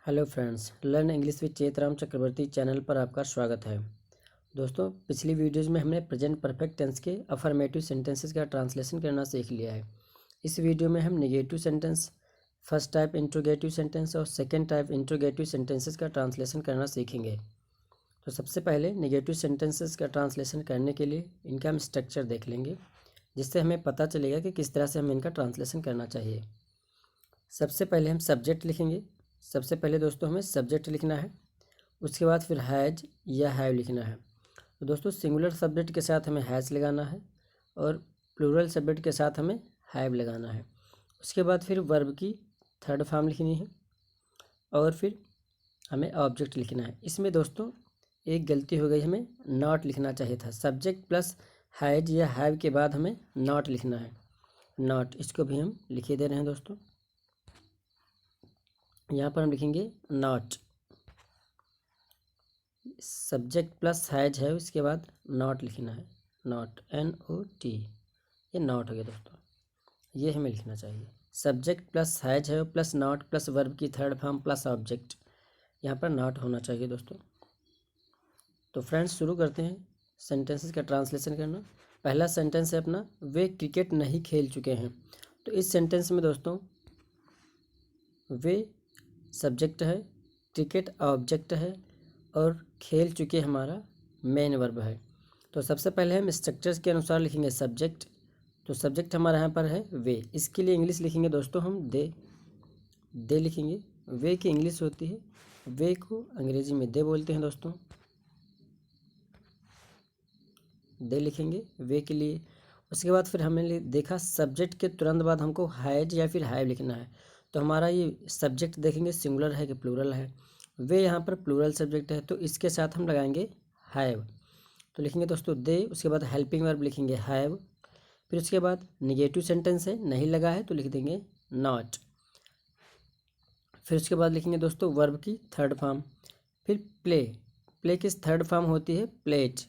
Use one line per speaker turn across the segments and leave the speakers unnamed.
Hello friends, learn English with Chetram Chakravarti channel पर आपका स्वागत है। दोस्तों, पिछली वीडियोज़ में हमने प्रेजेंट परफेक्ट टेंस के अफर्मेटिव सेंटेंसेस का ट्रांसलेशन करना सीख लिया है। इस वीडियो में हम negative sentence, first type interrogative sentence और सेकंड टाइप इंट्रोगेटिव सेंटेंसेस का ट्रांसलेशन करना सीखेंगे। तो सबसे पहले नेगेटिव सेंटेंसेस का ट्रांसलेशन करने के लिए इनका हम स्ट्रक्चर देख लेंगे, जिससे हमें पता चलेगा कि किस तरह से हमें इनका ट्रांसलेशन करना चाहिए। सबसे पहले हम सब्जेक्ट लिखेंगे। सबसे पहले दोस्तों हमें सब्जेक्ट लिखना है, उसके बाद फिर हैज या हैव लिखना है। तो दोस्तों सिंगुलर सब्जेक्ट के साथ हमें हैज़ लगाना है और प्लूरल सब्जेक्ट के साथ हमें हैव लगाना है। उसके बाद फिर वर्ब की थर्ड फॉर्म लिखनी है और फिर हमें ऑब्जेक्ट लिखना है। इसमें दोस्तों एक गलती हो गई, हमें नॉट लिखना चाहिए था। सब्जेक्ट प्लस हैज या हैव के बाद हमें नॉट लिखना है। नॉट, इसको भी हम लिखे दे रहे हैं दोस्तों। यहाँ पर हम लिखेंगे नॉट, सब्जेक्ट प्लस हैज है, उसके बाद नॉट लिखना है। नॉट, NOT, ये नॉट हो गया दोस्तों। ये हमें लिखना चाहिए। सब्जेक्ट प्लस हैज है प्लस नॉट प्लस वर्ब की थर्ड फॉर्म प्लस ऑब्जेक्ट, यहाँ पर नॉट होना चाहिए दोस्तों। तो फ्रेंड्स शुरू करते हैं सेंटेंसेस का ट्रांसलेशन करना। पहला सेंटेंस है अपना, वे क्रिकेट नहीं खेल चुके हैं। तो इस सेंटेंस में दोस्तों वे सब्जेक्ट है, क्रिकेट ऑब्जेक्ट है और खेल चुके हमारा मेन वर्ब है। तो सबसे पहले हम स्ट्रक्चर्स के अनुसार लिखेंगे सब्जेक्ट। तो सब्जेक्ट हमारा यहाँ पर है वे। इसके लिए इंग्लिश लिखेंगे दोस्तों हम दे लिखेंगे। वे की इंग्लिश होती है, वे को अंग्रेजी में दे बोलते हैं दोस्तों। दे लिखेंगे वे के लिए। उसके बाद फिर हमने देखा सब्जेक्ट के तुरंत बाद हमको हैज या फिर हैव लिखना है। तो हमारा ये सब्जेक्ट देखेंगे सिंगुलर है कि प्लूरल है। वे यहाँ पर प्लूरल सब्जेक्ट है, तो इसके साथ हम लगाएंगे हैव। तो लिखेंगे दोस्तों दे, उसके बाद हेल्पिंग वर्ब लिखेंगे हैव। फिर उसके बाद निगेटिव सेंटेंस है, नहीं लगा है तो लिख देंगे नॉट। फिर उसके बाद लिखेंगे दोस्तों वर्ब की थर्ड फॉर्म। फिर प्ले की थर्ड फॉर्म होती है प्लेट।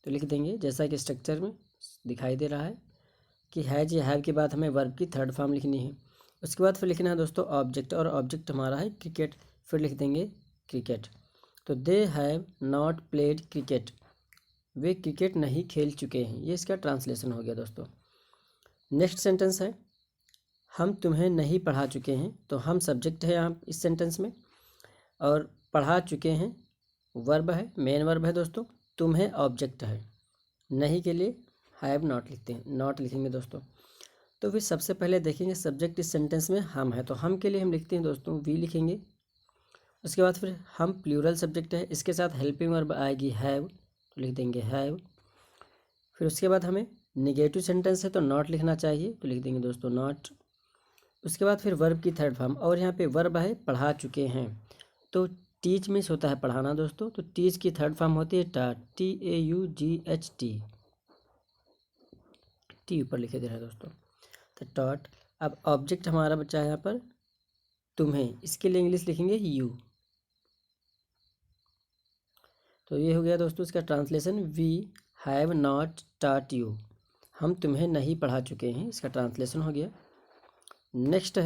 तो लिख देंगे जैसा कि स्ट्रक्चर में दिखाई दे रहा है कि हैज या हैव के बाद हमें वर्ब की थर्ड फॉर्म लिखनी है। उसके बाद फिर लिखना है दोस्तों ऑब्जेक्ट, और ऑब्जेक्ट हमारा है क्रिकेट। फिर लिख देंगे क्रिकेट। तो they have not played cricket, way cricket नहीं खेल चुके हैं। ये इसका ट्रांसलेशन हो गया दोस्तों। नेक्स्ट सेंटेंस है, हम तुम्हें नहीं पढ़ा चुके हैं। तो हम सब्जेक्ट है यहाँ इस सेंटेंस में, और पढ़ा चुके हैं वर्ब है, मेन वर्ब है दोस्तों। तुम्हें ऑब्जेक्ट है, नहीं के लिए हैव नॉट लिखते हैं, नॉट लिखेंगे दोस्तों। तो फिर सबसे पहले देखेंगे सब्जेक्ट इस सेंटेंस में हम है, तो हम के लिए हम लिखते हैं दोस्तों वी लिखेंगे। उसके बाद फिर हम प्लूरल सब्जेक्ट है, इसके साथ हेल्पिंग वर्ब आएगी हैव, तो लिख देंगे हैव। फिर उसके बाद हमें निगेटिव सेंटेंस है तो नॉट लिखना चाहिए, तो लिख देंगे दोस्तों नॉट। उसके बाद फिर वर्ब की थर्ड फॉर्म, और यहाँ पे वर्ब है पढ़ा चुके हैं। तो टीच मीन्स होता है पढ़ाना दोस्तों, तो टीच की थर्ड फॉर्म होती है टाट, TAUGHT, टी ऊपर लिखे दे रहा है दोस्तों, तो टॉट। अब ऑब्जेक्ट हमारा बच्चा है यहाँ पर तुम्हें, इसके लिए इंग्लिश लिखेंगे यू। तो ये हो गया दोस्तों इसका translation, we have not taught you, हम तुम्हें नहीं पढ़ा चुके हैं, इसका ट्रांसलेशन हो गया। नेक्स्ट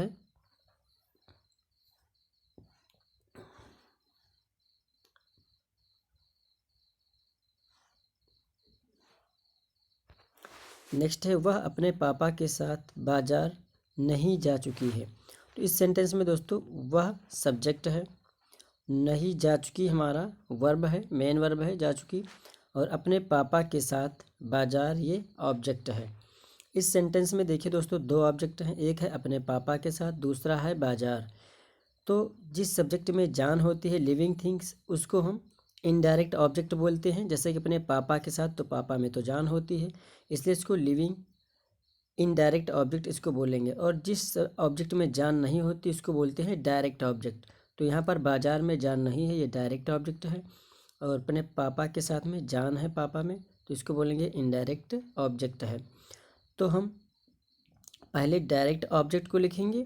है वह अपने पापा के साथ बाजार नहीं जा चुकी है। तो इस सेंटेंस में दोस्तों वह सब्जेक्ट है, नहीं जा चुकी हमारा वर्ब है, मेन वर्ब है जा चुकी, और अपने पापा के साथ बाजार ये ऑब्जेक्ट है। इस सेंटेंस में देखिए दोस्तों दो ऑब्जेक्ट हैं, एक है अपने पापा के साथ, दूसरा है बाजार। तो जिस सब्जेक्ट में जान होती है, लिविंग थिंग्स, उसको हम इनडायरेक्ट ऑब्जेक्ट बोलते हैं। जैसे कि अपने पापा के साथ, तो पापा में तो जान होती है, इसलिए इसको लिविंग इनडायरेक्ट ऑब्जेक्ट इसको बोलेंगे। और जिस ऑब्जेक्ट में जान नहीं होती उसको बोलते हैं डायरेक्ट ऑब्जेक्ट। तो यहाँ पर बाजार में जान नहीं है, ये डायरेक्ट ऑब्जेक्ट है, और अपने पापा के साथ में जान है पापा में, तो इसको बोलेंगे इनडायरेक्ट ऑब्जेक्ट है। तो हम पहले डायरेक्ट ऑब्जेक्ट को लिखेंगे,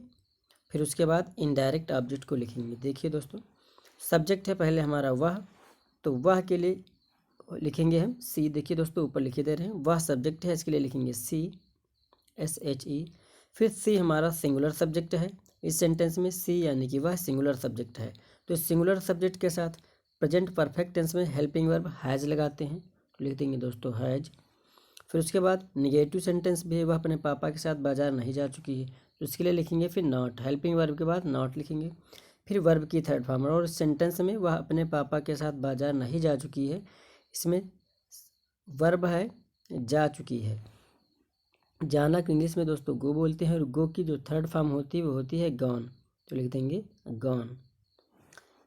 फिर उसके बाद इनडायरेक्ट ऑब्जेक्ट को लिखेंगे। देखिए दोस्तों सब्जेक्ट है पहले हमारा वह, तो वह के लिए लिखेंगे हम सी। देखिए दोस्तों ऊपर लिखे दे रहे हैं, वह सब्जेक्ट है, इसके लिए लिखेंगे SHE। फिर सी हमारा सिंगुलर सब्जेक्ट है, इस सेंटेंस में सी यानी कि वह सिंगुलर सब्जेक्ट है, तो सिंगुलर सब्जेक्ट के साथ प्रेजेंट परफेक्ट टेंस में हेल्पिंग वर्ब हैज़ लगाते हैं, तो लिख देंगे दोस्तों हैज़। फिर उसके बाद निगेटिव सेंटेंस भी है, वह अपने पापा के साथ बाजार नहीं जा चुकी है, तो इसके लिए लिखेंगे फिर नॉट, हेल्पिंग वर्ब के बाद नॉट लिखेंगे। फिर वर्ब की थर्ड फॉर्म, और सेंटेंस में वह अपने पापा के साथ बाजार नहीं जा चुकी है, इसमें वर्ब है जा चुकी है। जाना को इंग्लिश में दोस्तों गो बोलते हैं, और गो की जो थर्ड फॉर्म होती है वो होती है गॉन, तो लिख देंगे गॉन।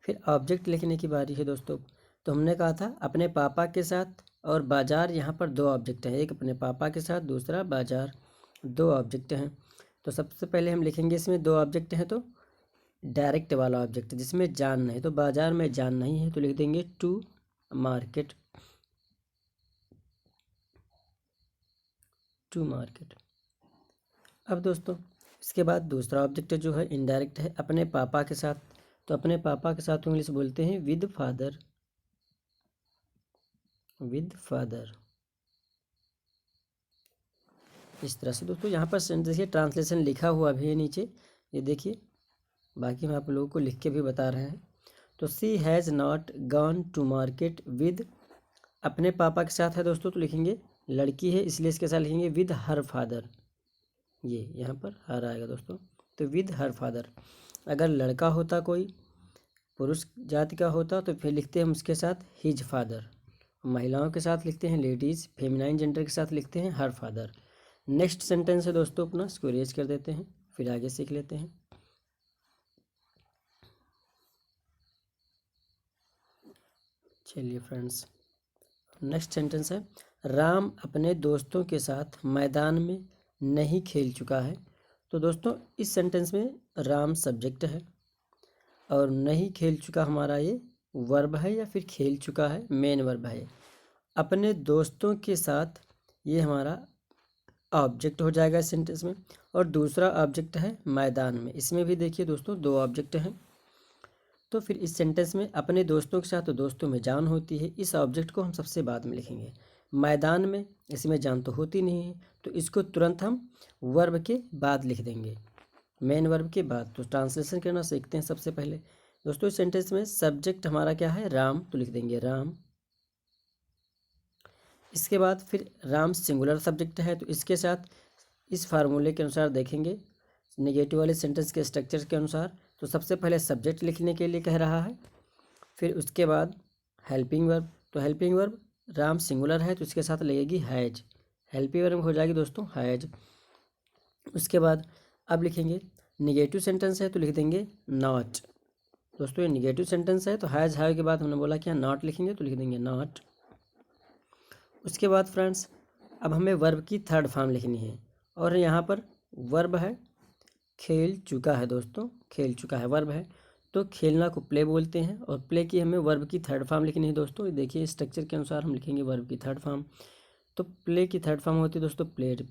फिर ऑब्जेक्ट लिखने की बारी है दोस्तों। तो हमने कहा था अपने पापा के साथ और बाजार, यहाँ पर दो ऑब्जेक्ट हैं, एक अपने पापा के साथ, दूसरा बाजार, दो ऑब्जेक्ट हैं। तो सबसे पहले हम लिखेंगे इसमें दो ऑब्जेक्ट हैं तो डायरेक्ट वाला ऑब्जेक्ट जिसमें जान नहीं, तो बाजार में जान नहीं है, तो लिख देंगे टू मार्केट, टू मार्केट। अब दोस्तों इसके बाद दूसरा ऑब्जेक्ट जो है इनडायरेक्ट है, अपने पापा के साथ, तो अपने पापा के साथ इंग्लिश बोलते हैं विद फादर, विद फादर। इस तरह से दोस्तों यहाँ पर देखिए ट्रांसलेशन लिखा हुआ भी है नीचे, ये देखिए, बाकी हम आप लोगों को लिख के भी बता रहे हैं। तो she has not gone to market with, अपने पापा के साथ है दोस्तों, तो लिखेंगे लड़की है इसलिए इसके साथ लिखेंगे विद हर फादर, ये यहाँ पर हर आएगा दोस्तों, तो विद हर फादर। अगर लड़का होता कोई पुरुष जाति का होता तो फिर लिखते हैं हम उसके साथ हिज फादर, महिलाओं के साथ लिखते हैं लेडीज़, फेमिनाइन जेंडर के साथ लिखते हैं हर फादर। नेक्स्ट सेंटेंस है दोस्तों अपना, इसको इरेज कर देते हैं, फिर आगे सीख लेते हैं। चलिए फ्रेंड्स, नेक्स्ट सेंटेंस है राम अपने दोस्तों के साथ मैदान में नहीं खेल चुका है। तो दोस्तों इस सेंटेंस में राम सब्जेक्ट है और नहीं खेल चुका हमारा ये वर्ब है, या फिर खेल चुका है मेन वर्ब है। अपने दोस्तों के साथ ये हमारा ऑब्जेक्ट हो जाएगा इस सेंटेंस में, और दूसरा ऑब्जेक्ट है मैदान में, इसमें भी देखिए दोस्तों दो ऑब्जेक्ट हैं। तो फिर इस सेंटेंस में अपने दोस्तों के साथ, तो दोस्तों में जान होती है, इस ऑब्जेक्ट को हम सबसे बाद में लिखेंगे। मैदान में इसमें जान तो होती नहीं है, तो इसको तुरंत हम वर्ब के बाद लिख देंगे, मेन वर्ब के बाद। तो ट्रांसलेशन करना सीखते हैं सबसे पहले दोस्तों। इस सेंटेंस में सब्जेक्ट हमारा क्या है राम, तो लिख देंगे राम। इसके बाद फिर राम सिंगुलर सब्जेक्ट है, तो इसके साथ इस फार्मूले के अनुसार देखेंगे नेगेटिव वाले सेंटेंस के स्ट्रक्चर के अनुसार। तो सबसे पहले सब्जेक्ट लिखने के लिए कह रहा है, फिर उसके बाद हेल्पिंग वर्ब, तो हेल्पिंग वर्ब राम सिंगुलर है तो इसके साथ लगेगी हैज, हेल्पिंग वर्ब हो जाएगी दोस्तों हैज। उसके बाद अब लिखेंगे निगेटिव सेंटेंस है तो लिख देंगे नॉट। दोस्तों ये निगेटिव सेंटेंस है तो हैज है के बाद हमने बोला क्या नॉट लिखेंगे, तो लिख देंगे नॉट। उसके बाद फ्रेंड्स अब हमें वर्ब की थर्ड फॉर्म लिखनी है, और यहाँ पर वर्ब है खेल चुका है दोस्तों, खेल चुका है वर्ब है, तो खेलना को प्ले बोलते हैं, और प्ले की हमें वर्ब की थर्ड फॉर्म लिखनी है दोस्तों। देखिए स्ट्रक्चर के अनुसार हम लिखेंगे वर्ब की थर्ड फॉर्म। तो प्ले की थर्ड फॉर्म होती है दोस्तों प्लेड,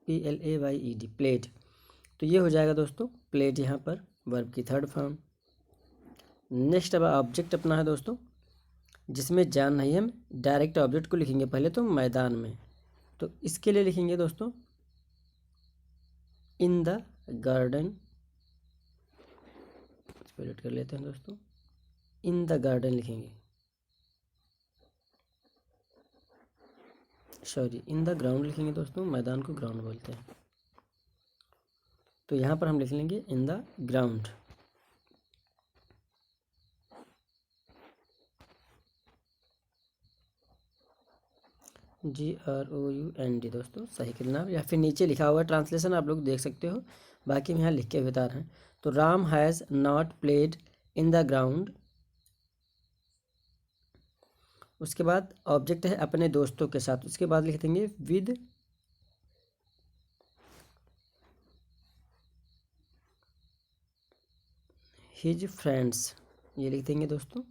PLAYED, प्लेड। तो ये हो जाएगा दोस्तों प्लेड यहाँ पर वर्ब की थर्ड फॉर्म। नेक्स्ट अब ऑब्जेक्ट अपना है दोस्तों, जिसमें जान नहीं है, हम डायरेक्ट ऑब्जेक्ट को लिखेंगे पहले तो मैदान में, तो इसके लिए लिखेंगे दोस्तों इन द गार्डन, इसको एडिट कर लेते हैं दोस्तों, इन द गार्डन लिखेंगे, सॉरी इन द ग्राउंड लिखेंगे दोस्तों, मैदान को ग्राउंड बोलते हैं। तो यहाँ पर हम लिख लेंगे इन द ग्राउंड। GROUND दोस्तों सही करना, या फिर नीचे लिखा हुआ ट्रांसलेशन आप लोग देख सकते हो, बाकी हम यहाँ लिख के बता रहे हैं। तो Ram has not played in the ground. उसके बाद ऑब्जेक्ट है अपने दोस्तों के साथ, उसके बाद लिख देंगे विद हिज फ्रेंड्स, ये लिख देंगे दोस्तों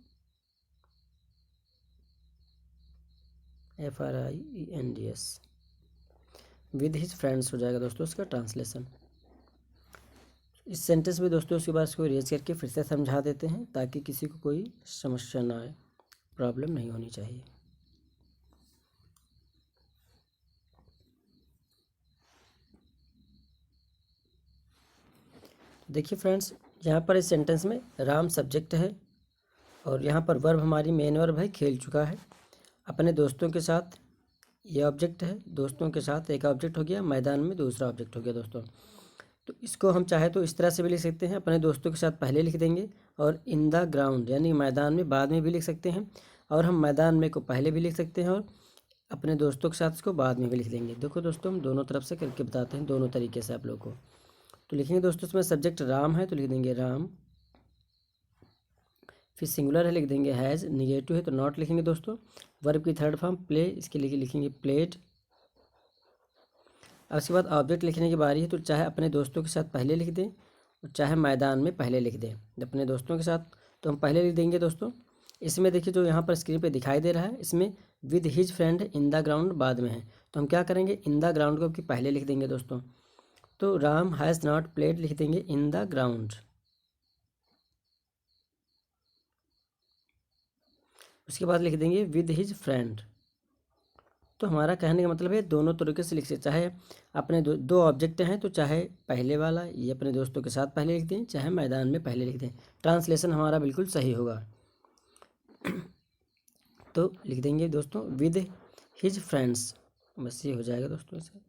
FRIENDS, विद हिज फ्रेंड्स हो जाएगा दोस्तों इसका ट्रांसलेशन। इस सेंटेंस में दोस्तों उसके बाद इसको रेज करके फिर से समझा देते हैं ताकि किसी को कोई समस्या ना आए, प्रॉब्लम नहीं होनी चाहिए। देखिए फ्रेंड्स यहाँ पर इस सेंटेंस में राम सब्जेक्ट है और यहाँ पर वर्ब हमारी मेन वर्ब है, खेल चुका है। अपने दोस्तों के साथ ये ऑब्जेक्ट है, दोस्तों के साथ एक ऑब्जेक्ट हो गया, मैदान में दूसरा ऑब्जेक्ट हो गया दोस्तों। तो इसको हम चाहे तो इस तरह से भी लिख सकते हैं, अपने दोस्तों के साथ पहले लिख देंगे और इन द ग्राउंड यानी मैदान में बाद में भी लिख सकते हैं, और हम मैदान में को पहले भी लिख सकते हैं और अपने दोस्तों के साथ इसको बाद में भी लिख देंगे। देखो दोस्तों, हम दोनों तरफ से करके बताते हैं, दोनों तरीके से आप लोग को। तो लिखेंगे दोस्तों, इसमें सब्जेक्ट राम है तो लिख देंगे राम, फिर सिंगुलर है लिख देंगे हैज़, निगेटिव है तो नॉट लिखेंगे दोस्तों। वर्ब की थर्ड फॉर्म प्ले, इसके लिए लिखेंगे प्लेड। अब उसके बाद ऑब्जेक्ट लिखने की बारी है, तो चाहे अपने दोस्तों के साथ पहले लिख दें और चाहे मैदान में पहले लिख दें। अपने दोस्तों के साथ तो हम पहले लिख देंगे दोस्तों। इसमें देखिए जो यहाँ पर स्क्रीन पे दिखाई दे रहा है, इसमें with his friend in the ground बाद में है, तो हम क्या करेंगे, इन द ग्राउंड को कि पहले लिख देंगे दोस्तों। तो राम हैज़ नॉट प्लेड लिख देंगे इन द ग्राउंड। उसके बाद लिख देंगे विद हिज फ्रेंड। तो हमारा कहने का मतलब है दोनों तरीके से लिख सकते, चाहे अपने दो ऑब्जेक्ट हैं तो चाहे पहले वाला ये अपने दोस्तों के साथ पहले लिख दें, चाहे मैदान में पहले लिख दें। ट्रांसलेशन हमारा बिल्कुल सही होगा। तो लिख देंगे दोस्तों विद हिज फ्रेंड्स, बस ये हो जाएगा दोस्तों इसे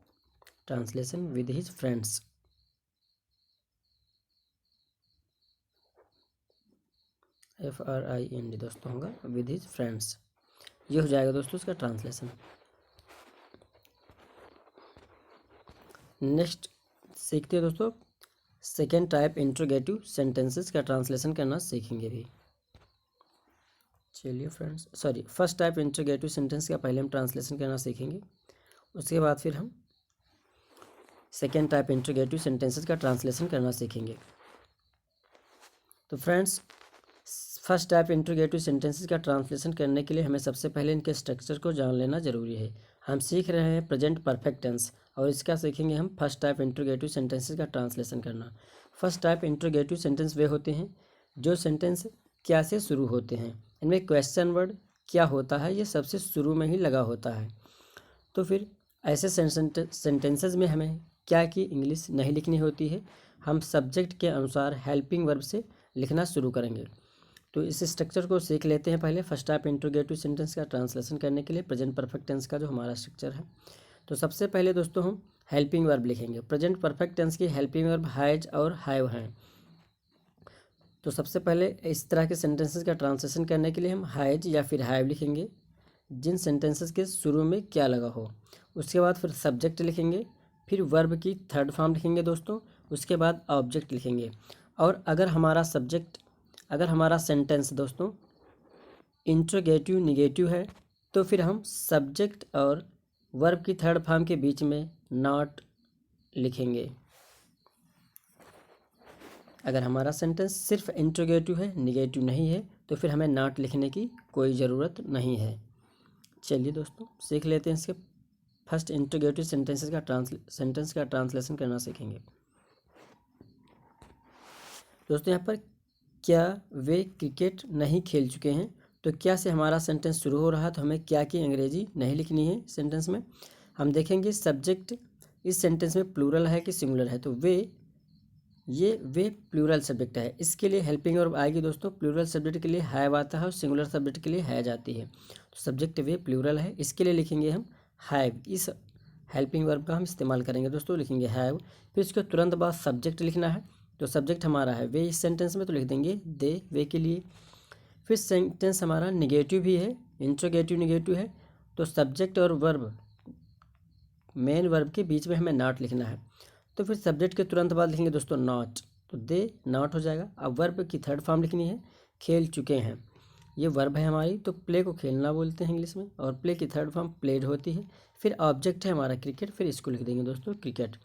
translation with his friends. FRIND दोस्तों होगा विद हिज फ्रेंड्स, ये हो जाएगा दोस्तों इसका ट्रांसलेशन। नेक्स्ट सीखते हैं दोस्तों, सेकेंड टाइप इंट्रोगेटिव सेंटेंसेस का ट्रांसलेशन करना सीखेंगे भी। चलिए friends, first type interrogative sentence का पहले हम ट्रांसलेशन करना सीखेंगे, उसके बाद फिर हम सेकेंड टाइप इंट्रोगेटिव सेंटेंसेस का ट्रांसलेशन करना सीखेंगे। तो friends, first type interrogative sentences का ट्रांसलेशन करने के लिए हमें सबसे पहले इनके स्ट्रक्चर को जान लेना जरूरी है। हम सीख रहे हैं प्रेजेंट परफेक्ट टेंस और इसका सीखेंगे हम फर्स्ट टाइप इंट्रोगेटिव सेंटेंसेस का ट्रांसलेशन करना। फर्स्ट टाइप इंट्रोगेटिव सेंटेंस वे होते हैं जो सेंटेंस क्या से शुरू होते हैं, इनमें क्वेश्चन वर्ड क्या होता है ये सबसे शुरू में ही लगा होता है। तो फिर ऐसे सेंटेंसेस में हमें क्या की इंग्लिश नहीं लिखनी होती है, हम सब्जेक्ट के अनुसार हेल्पिंग वर्ब से लिखना शुरू करेंगे। तो इस स्ट्रक्चर को सीख लेते हैं पहले फर्स्ट टाइप इंट्रोगेटिव सेंटेंस का ट्रांसलेशन करने के लिए प्रेजेंट परफेक्ट टेंस का जो हमारा स्ट्रक्चर है। तो सबसे पहले दोस्तों हम हेल्पिंग वर्ब लिखेंगे। प्रेजेंट परफेक्ट टेंस की हेल्पिंग वर्ब हैज और हैव हैं। तो सबसे पहले इस तरह के सेंटेंसेस का ट्रांसलेशन करने के लिए हम हैज या फिर हैव लिखेंगे जिन सेंटेंसेस के शुरू में क्या लगा हो। उसके बाद फिर सब्जेक्ट लिखेंगे, फिर वर्ब की थर्ड फॉर्म लिखेंगे दोस्तों, उसके बाद ऑब्जेक्ट लिखेंगे। और अगर हमारा सेंटेंस दोस्तों इंट्रोगेटिव निगेटिव है तो फिर हम सब्जेक्ट और वर्ब की थर्ड फॉर्म के बीच में नॉट लिखेंगे। अगर हमारा सेंटेंस सिर्फ इंट्रोगेटिव है, निगेटिव नहीं है, तो फिर हमें नॉट लिखने की कोई ज़रूरत नहीं है। चलिए दोस्तों सीख लेते हैं इसके फर्स्ट इंट्रोगेटिव सेंटेंस का ट्रांसलेशन करना सीखेंगे। दोस्तों यहाँ पर क्या वे क्रिकेट नहीं खेल चुके हैं, तो क्या से हमारा सेंटेंस शुरू हो रहा है, तो हमें क्या की अंग्रेजी नहीं लिखनी है सेंटेंस में। हम देखेंगे सब्जेक्ट इस सेंटेंस में प्लूरल है कि सिंगुलर है, तो वे प्लूरल सब्जेक्ट है, इसके लिए हेल्पिंग वर्ब आएगी दोस्तों। प्लूरल सब्जेक्ट के लिए हैव आता है और सिंगुलर सब्जेक्ट के लिए हैज आती है। तो सब्जेक्ट वे प्लूरल है, इसके लिए लिखेंगे हम हैव, इस हेल्पिंग वर्ब का हम इस्तेमाल करेंगे दोस्तों, लिखेंगे हैव। फिर इसके तुरंत बाद सब्जेक्ट लिखना है, तो सब्जेक्ट हमारा है वे इस सेंटेंस में, तो लिख देंगे दे वे के लिए। फिर सेंटेंस हमारा निगेटिव भी है, इंट्रोगेटिव निगेटिव है, तो सब्जेक्ट और वर्ब मेन वर्ब के बीच में हमें नॉट लिखना है। तो फिर सब्जेक्ट के तुरंत बाद लिखेंगे दोस्तों नॉट, तो दे नॉट हो जाएगा। अब वर्ब की थर्ड फॉर्म लिखनी है, खेल चुके हैं, ये वर्ब है हमारी, तो प्ले को खेलना बोलते हैं इंग्लिश में, और प्ले की थर्ड फॉर्म प्लेड होती है। फिर ऑब्जेक्ट है हमारा क्रिकेट, फिर इसको लिख देंगे दोस्तों क्रिकेट।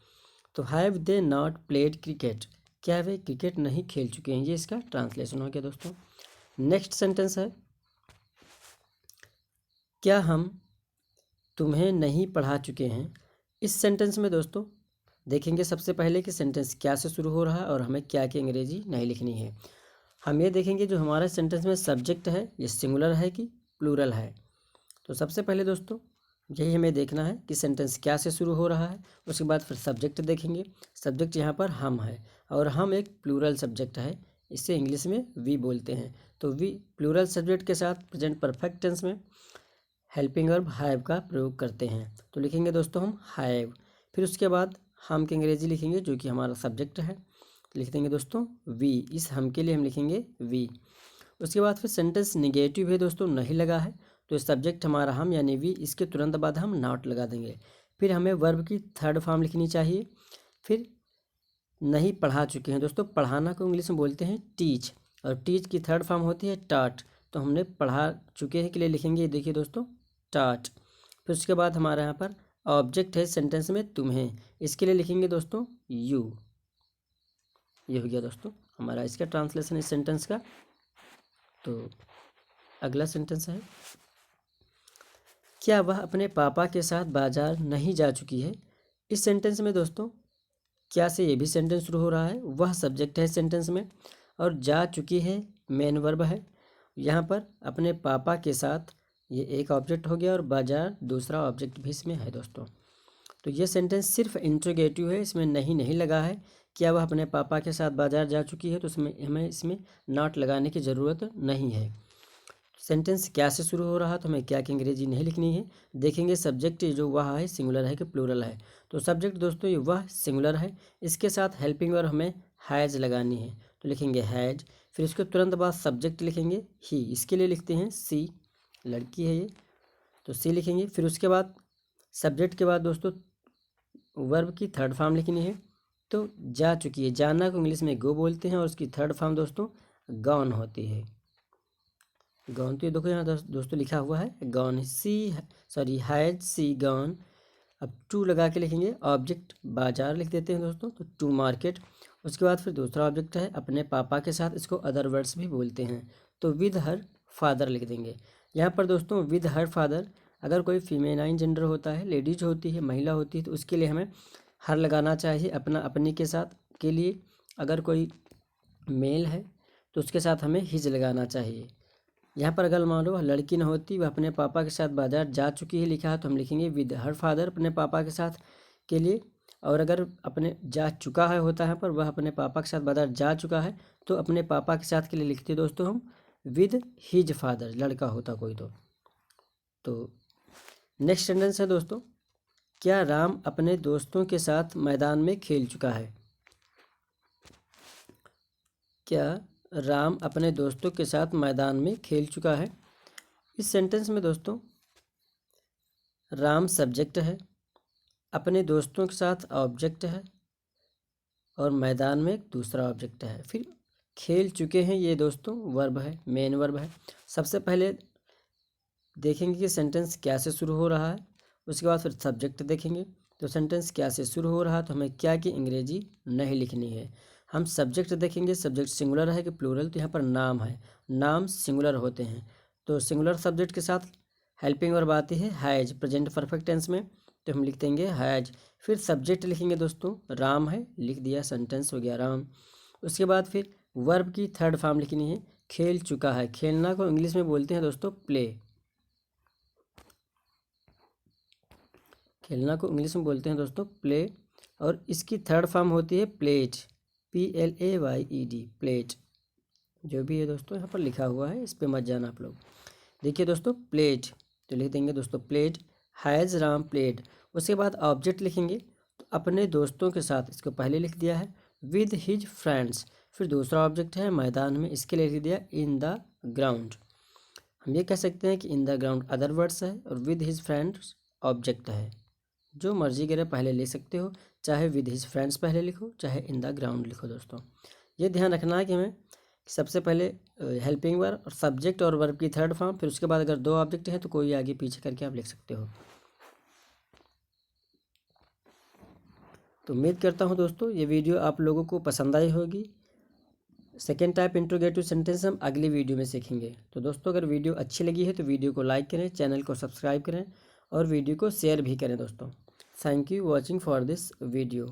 तो have they not played cricket, क्या वे क्रिकेट नहीं खेल चुके हैं, ये इसका ट्रांसलेशन हो गया दोस्तों। नेक्स्ट सेंटेंस है क्या हम तुम्हें नहीं पढ़ा चुके हैं। इस सेंटेंस में दोस्तों देखेंगे सबसे पहले कि सेंटेंस क्या से शुरू हो रहा है और हमें क्या की अंग्रेजी नहीं लिखनी है। हम ये देखेंगे जो हमारा सेंटेंस में सब्जेक्ट है ये सिंगुलर है कि प्लूरल है। तो सबसे पहले दोस्तों यही हमें देखना है कि सेंटेंस क्या से शुरू हो रहा है। उसके बाद फिर सब्जेक्ट देखेंगे। सब्जेक्ट यहाँ पर हम है और हम एक प्लूरल सब्जेक्ट है, इसे इंग्लिश में वी बोलते हैं। तो वी प्लूरल सब्जेक्ट के साथ प्रेजेंट परफेक्ट टेंस में हेल्पिंग वर्ब हैव का प्रयोग करते हैं। तो लिखेंगे दोस्तों हम हैव। फिर उसके बाद हम की अंग्रेजी लिखेंगे जो कि हमारा सब्जेक्ट है, लिख देंगे दोस्तों वी। इस हम के लिए हम लिखेंगे वी। उसके बाद फिर सेंटेंस निगेटिव है दोस्तों, नहीं लगा है, तो सब्जेक्ट हमारा हम यानी वी, इसके तुरंत बाद हम नॉट लगा देंगे। फिर हमें वर्ब की थर्ड फॉर्म लिखनी चाहिए। फिर नहीं पढ़ा चुके हैं दोस्तों, पढ़ाना को इंग्लिश में बोलते हैं टीच, और टीच की थर्ड फॉर्म होती है टाट। तो हमने पढ़ा चुके हैं के लिए लिखेंगे, देखिए दोस्तों टाट। फिर उसके बाद हमारे यहाँ पर ऑब्जेक्ट है सेंटेंस में तुम्हें, इसके लिए लिखेंगे दोस्तों यू। ये हो गया दोस्तों हमारा इसका ट्रांसलेशन इस सेंटेंस का। तो अगला सेंटेंस है, क्या वह अपने पापा के साथ बाजार नहीं जा चुकी है। इस सेंटेंस में दोस्तों क्या से ये भी सेंटेंस शुरू हो रहा है, वह सब्जेक्ट है सेंटेंस में, और जा चुकी है मेन वर्ब है। यहाँ पर अपने पापा के साथ ये एक ऑब्जेक्ट हो गया और बाजार दूसरा ऑब्जेक्ट भी इसमें है दोस्तों। तो ये सेंटेंस सिर्फ इंट्रोगेटिव है, इसमें नहीं लगा है। क्या वह अपने पापा के साथ बाजार जा चुकी है, तो इसमें हमें इसमें नॉट लगाने की ज़रूरत नहीं है। सेंटेंस क्या से शुरू हो रहा है, तो हमें क्या की अंग्रेजी नहीं लिखनी है। देखेंगे सब्जेक्ट जो वह है सिंगुलर है कि प्लूरल है। तो सब्जेक्ट दोस्तों ये वह सिंगुलर है, इसके साथ हेल्पिंग वर्ब हमें हैज़ लगानी है, तो लिखेंगे हैज। फिर इसके तुरंत बाद सब्जेक्ट लिखेंगे ही, इसके लिए लिखते हैं सी, लड़की है ये, तो सी लिखेंगे। फिर उसके बाद सब्जेक्ट के बाद दोस्तों वर्ब की थर्ड फॉर्म लिखनी है। तो जा चुकी है, जाना को इंग्लिश में गो बोलते हैं, और उसकी थर्ड फॉर्म दोस्तों गॉन होती है। गॉन, तो ये देखो यहाँ दोस्तों लिखा हुआ है गॉन, हैज सी गॉन। अब टू लगा के लिखेंगे, ऑब्जेक्ट बाजार लिख देते हैं दोस्तों, तो टू मार्केट। उसके बाद फिर दूसरा ऑब्जेक्ट है अपने पापा के साथ, इसको अदर वर्ड्स भी बोलते हैं, तो विद हर फादर लिख देंगे। यहाँ पर दोस्तों विद हर फादर, अगर कोई फीमेनाइन जेंडर होता है, लेडीज होती है, महिला होती है, तो उसके लिए हमें हर लगाना चाहिए अपना अपनी के साथ के लिए। अगर कोई मेल है तो उसके साथ हमें हिज लगाना चाहिए। यहाँ पर अगर मान लो लड़की न होती, वह अपने पापा के साथ बाजार जा चुकी है लिखा है, तो हम लिखेंगे विद हर फादर अपने पापा के साथ के लिए। और अगर अपने जा चुका है होता है पर वह अपने पापा के साथ बाजार जा चुका है, तो अपने पापा के साथ के लिए लिखते दोस्तों हम विद हिज फादर, लड़का होता कोई तो नेक्स्ट सेंटेंस है दोस्तों, क्या राम अपने दोस्तों के साथ मैदान में खेल चुका है। क्या राम अपने दोस्तों के साथ मैदान में खेल चुका है। इस सेंटेंस में दोस्तों राम सब्जेक्ट है, अपने दोस्तों के साथ ऑब्जेक्ट है, और मैदान में एक दूसरा ऑब्जेक्ट है। फिर खेल चुके हैं ये दोस्तों वर्ब है, मेन वर्ब है। सबसे पहले देखेंगे कि सेंटेंस क्या से शुरू हो रहा है, उसके बाद फिर सब्जेक्ट देखेंगे। तो सेंटेंस क्या से शुरू हो रहा है, तो हमें क्या की अंग्रेजी नहीं लिखनी है। हम सब्जेक्ट देखेंगे, सब्जेक्ट सिंगुलर है कि प्लूरल, तो यहाँ पर नाम है, नाम सिंगुलर होते हैं, तो सिंगुलर सब्जेक्ट के साथ हेल्पिंग वर्ब आती है हैज प्रेजेंट परफेक्ट टेंस में, तो हम लिख देंगे हैज। फिर सब्जेक्ट लिखेंगे दोस्तों राम है, लिख दिया, सेंटेंस हो गया राम। उसके बाद फिर वर्ब की थर्ड फॉर्म लिखनी है, खेल चुका है, खेलना को इंग्लिश में बोलते हैं दोस्तों प्ले, खेलना को इंग्लिश में बोलते हैं दोस्तों प्ले, और इसकी थर्ड फॉर्म होती है प्लेज, PLAYED, प्लेज। जो भी है दोस्तों यहाँ पर लिखा हुआ है, इस पर मत जाना आप लोग। देखिए दोस्तों प्लेज, तो लिख देंगे दोस्तों प्लेज, हैज़ राम प्लेड। उसके बाद ऑब्जेक्ट लिखेंगे, तो अपने दोस्तों के साथ, इसको पहले लिख दिया है विद हिज फ्रेंड्स। फिर दूसरा ऑब्जेक्ट है मैदान में, इसके लिए लिख दिया इन द ग्राउंड। हम ये कह सकते हैं कि in the ground other words है, और विद हिज फ्रेंड्स ऑब्जेक्ट है। जो मर्जी करे पहले ले सकते हो, चाहे विद हिज फ्रेंड्स पहले लिखो, चाहे इन द ग्राउंड लिखो दोस्तों। ये ध्यान रखना है कि हमें सबसे पहले हेल्पिंग वर्ब और सब्जेक्ट और वर्ब की थर्ड फॉर्म, फिर उसके बाद अगर दो ऑब्जेक्ट है तो कोई आगे पीछे करके आप लिख सकते हो। तो उम्मीद करता हूँ दोस्तों ये वीडियो आप लोगों को पसंद आई होगी। सेकेंड टाइप इंट्रोगेटिव सेंटेंस हम अगली वीडियो में सीखेंगे। तो दोस्तों अगर वीडियो अच्छी लगी है तो वीडियो को लाइक करें, चैनल को सब्सक्राइब करें, और वीडियो को शेयर भी करें दोस्तों। Thank you watching for this video.